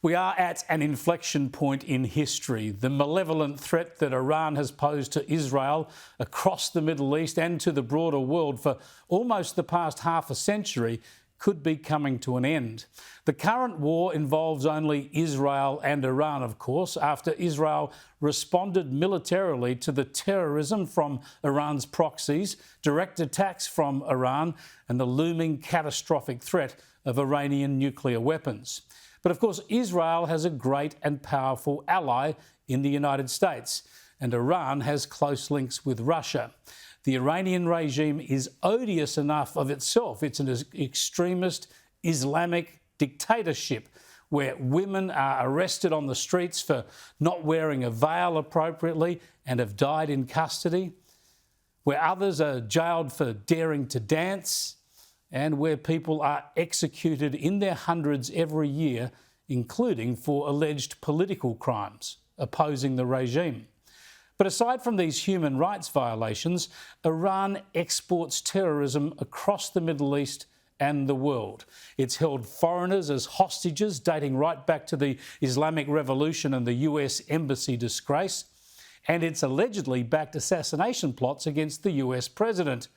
We are at an inflection point in history. The malevolent threat that Iran has posed to Israel across the Middle East and to the broader world for almost the past half a century could be coming to an end. The current war involves only Israel and Iran, of course, after Israel responded militarily to the terrorism from Iran's proxies, direct attacks from Iran, and the looming catastrophic threat of Iranian nuclear weapons. But of course, Israel has a great and powerful ally in the United States, and Iran has close links with Russia. The Iranian regime is odious enough of itself. It's an extremist Islamic dictatorship where women are arrested on the streets for not wearing a veil appropriately and have died in custody, where others are jailed for daring to dance, and where people are executed in their hundreds every year, including for alleged political crimes opposing the regime. But aside from these human rights violations, Iran exports terrorism across the Middle East and the world. It's held foreigners as hostages dating right back to the Islamic Revolution and the US embassy disgrace, and it's allegedly backed assassination plots against the US president.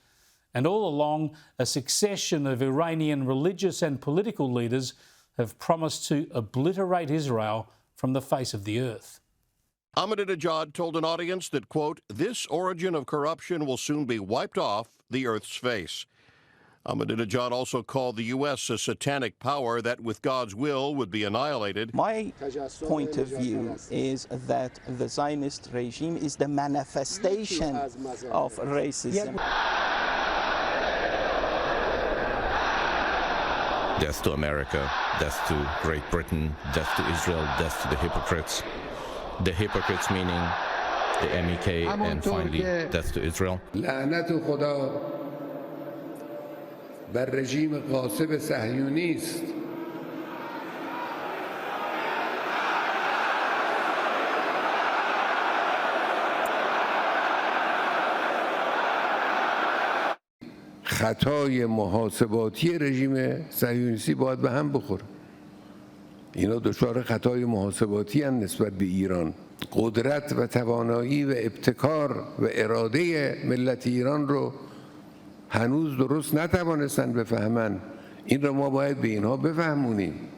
And all along, a succession of Iranian religious and political leaders have promised to obliterate Israel from the face of the earth. Ahmadinejad told an audience that, quote, this origin of corruption will soon be wiped off the earth's face. Ahmadinejad also called the U.S. a satanic power that, with God's will, would be annihilated. My point of view is that the Zionist regime is the manifestation of racism. Death to America, death to Great Britain, death to Israel, death to the hypocrites. The hypocrites meaning the MEK, and finally death to Israel. لعنت خدا بر رژیم غاصب صهیونی است. خطای محاسباتی رژیم صهیونیستی باید به هم بخوره. اینا دچار خطای محاسباتی هم نسبت به ایران. قدرت و توانایی و ابتکار و اراده ملت ایران رو هنوز درست نتوانستن بفهمن. این رو ما باید به اینها بفهمونیم.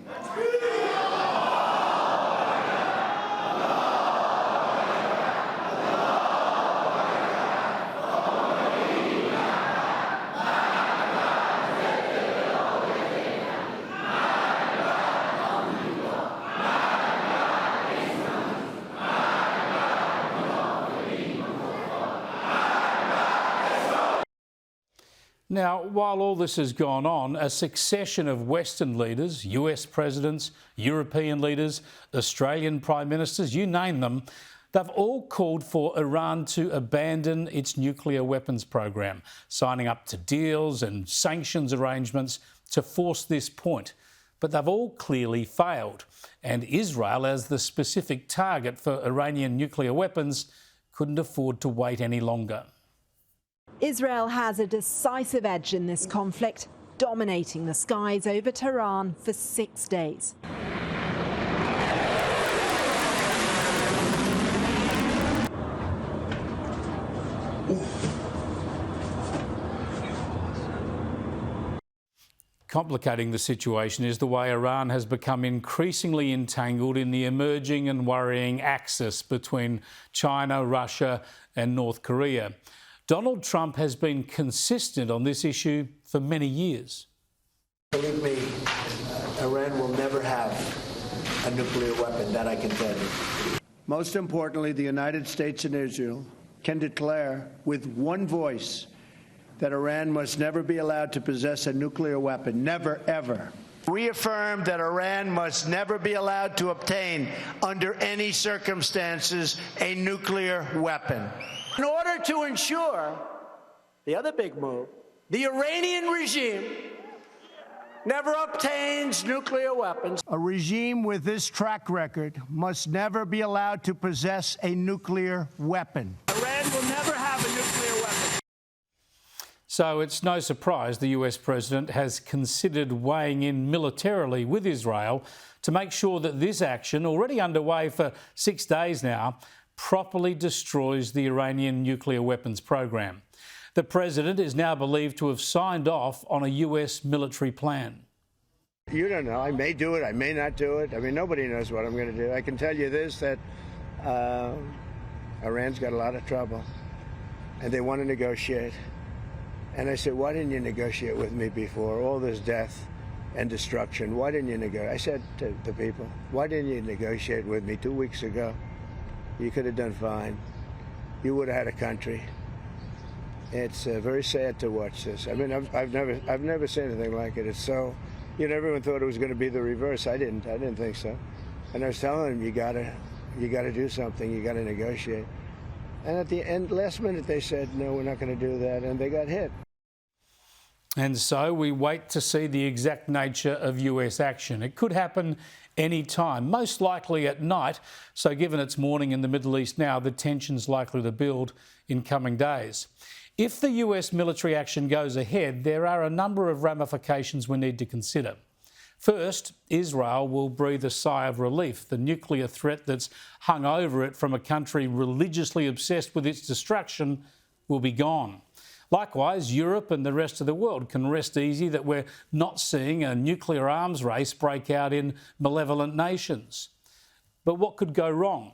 Now, while all this has gone on, a succession of Western leaders, US presidents, European leaders, Australian prime ministers, you name them, they've all called for Iran to abandon its nuclear weapons program, signing up to deals and sanctions arrangements to force this point. But they've all clearly failed, and Israel, as the specific target for Iranian nuclear weapons, couldn't afford to wait any longer. Israel has a decisive edge in this conflict, dominating the skies over Tehran for 6 days. Complicating the situation is the way Iran has become increasingly entangled in the emerging and worrying axis between China, Russia and North Korea. Donald Trump has been consistent on this issue for many years. Believe me, Iran will never have a nuclear weapon, that I can tell you. Most importantly, the United States and Israel can declare with one voice that Iran must never be allowed to possess a nuclear weapon, never, ever. Reaffirm that Iran must never be allowed to obtain, under any circumstances, a nuclear weapon. In order to ensure, the other big move, the Iranian regime never obtains nuclear weapons. A regime with this track record must never be allowed to possess a nuclear weapon. Iran will never have a nuclear weapon. So it's no surprise the US president has considered weighing in militarily with Israel to make sure that this action, already underway for 6 days now, properly destroys the Iranian nuclear weapons program. The president is now believed to have signed off on a US military plan. You don't know. I may do it. I may not do it. I mean, nobody knows what I'm going to do. I can tell you this, that Iran's got a lot of trouble, and they want to negotiate. And I said, why didn't you negotiate with me before? All this death and destruction. Why didn't you negotiate? I said to the people, why didn't you negotiate with me 2 weeks ago? You could have done fine. You would have had a country. It's very sad to watch this. I mean, I've never seen anything like it. It's so, you know, everyone thought it was going to be the reverse. I didn't think so. And I was telling them, you gotta do something. You gotta negotiate. And at the end, last minute, they said, no, we're not going to do that, and they got hit. And so we wait to see the exact nature of US action. It could happen any time, most likely at night. So given it's morning in the Middle East now, the tension's likely to build in coming days. If the US military action goes ahead, there are a number of ramifications we need to consider. First, Israel will breathe a sigh of relief. The nuclear threat that's hung over it from a country religiously obsessed with its destruction will be gone. Likewise, Europe and the rest of the world can rest easy that we're not seeing a nuclear arms race break out in malevolent nations. But what could go wrong?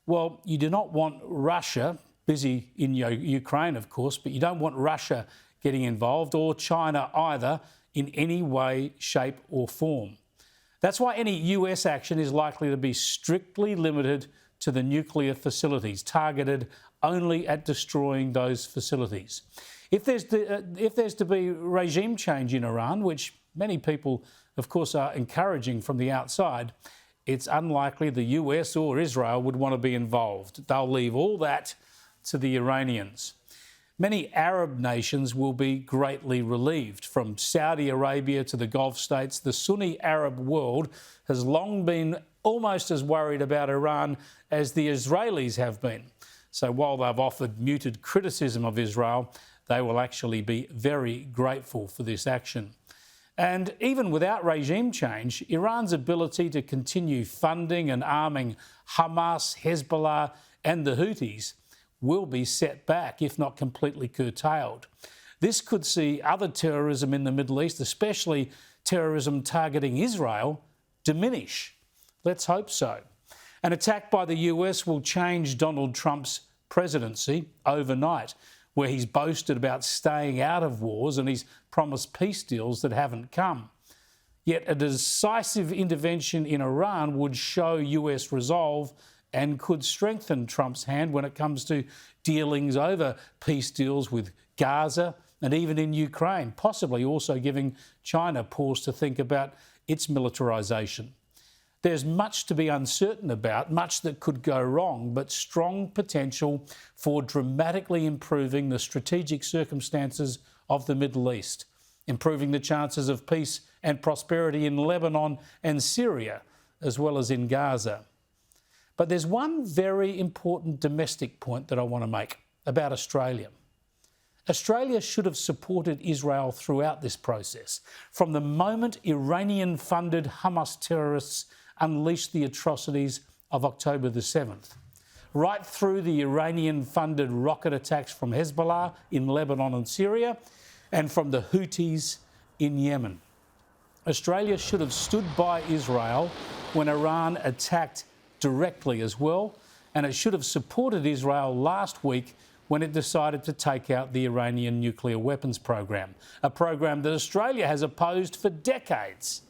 Well, you do not want Russia, busy in Ukraine, of course, but you don't want Russia getting involved, or China either, in any way, shape or form. That's why any US action is likely to be strictly limited to the nuclear facilities, targeted only at destroying those facilities. If there's to be regime change in Iran, which many people, of course, are encouraging from the outside, it's unlikely the US or Israel would want to be involved. They'll leave all that to the Iranians. Many Arab nations will be greatly relieved. From Saudi Arabia to the Gulf states, the Sunni Arab world has long been almost as worried about Iran as the Israelis have been. So while they've offered muted criticism of Israel, they will actually be very grateful for this action. And even without regime change, Iran's ability to continue funding and arming Hamas, Hezbollah and the Houthis will be set back, if not completely curtailed. This could see other terrorism in the Middle East, especially terrorism targeting Israel, diminish. Let's hope so. An attack by the US will change Donald Trump's presidency overnight, where he's boasted about staying out of wars and he's promised peace deals that haven't come. Yet a decisive intervention in Iran would show US resolve and could strengthen Trump's hand when it comes to dealings over peace deals with Gaza and even in Ukraine, possibly also giving China pause to think about its militarisation. There's much to be uncertain about, much that could go wrong, but strong potential for dramatically improving the strategic circumstances of the Middle East, improving the chances of peace and prosperity in Lebanon and Syria, as well as in Gaza. But there's one very important domestic point that I want to make about Australia. Australia should have supported Israel throughout this process, from the moment Iranian-funded Hamas terrorists unleashed the atrocities of October the 7th, right through the Iranian-funded rocket attacks from Hezbollah in Lebanon and Syria, and from the Houthis in Yemen. Australia should have stood by Israel when Iran attacked directly as well, and it should have supported Israel last week when it decided to take out the Iranian nuclear weapons program, a program that Australia has opposed for decades.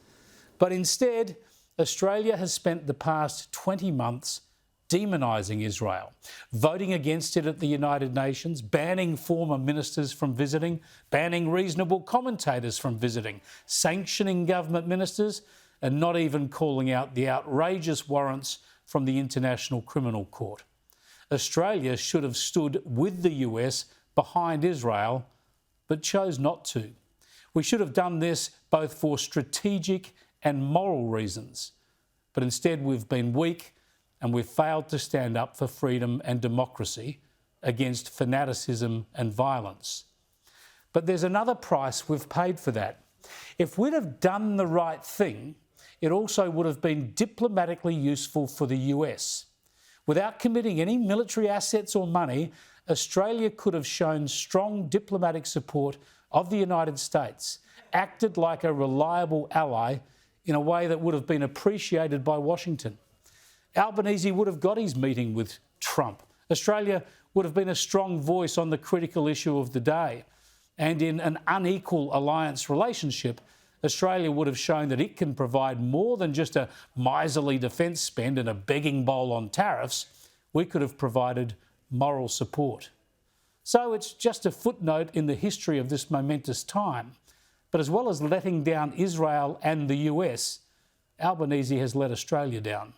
But instead, Australia has spent the past 20 months demonising Israel, voting against it at the United Nations, banning former ministers from visiting, banning reasonable commentators from visiting, sanctioning government ministers, and not even calling out the outrageous warrants from the International Criminal Court. Australia should have stood with the US behind Israel, but chose not to. We should have done this both for strategic and moral reasons, but instead we've been weak and we've failed to stand up for freedom and democracy against fanaticism and violence. But there's another price we've paid for that. If we'd have done the right thing, it also would have been diplomatically useful for the US. Without committing any military assets or money, Australia could have shown strong diplomatic support of the United States, acted like a reliable ally in a way that would have been appreciated by Washington. Albanese would have got his meeting with Trump. Australia would have been a strong voice on the critical issue of the day. And in an unequal alliance relationship, Australia would have shown that it can provide more than just a miserly defence spend and a begging bowl on tariffs. We could have provided moral support. So it's just a footnote in the history of this momentous time. But as well as letting down Israel and the US, Albanese has let Australia down.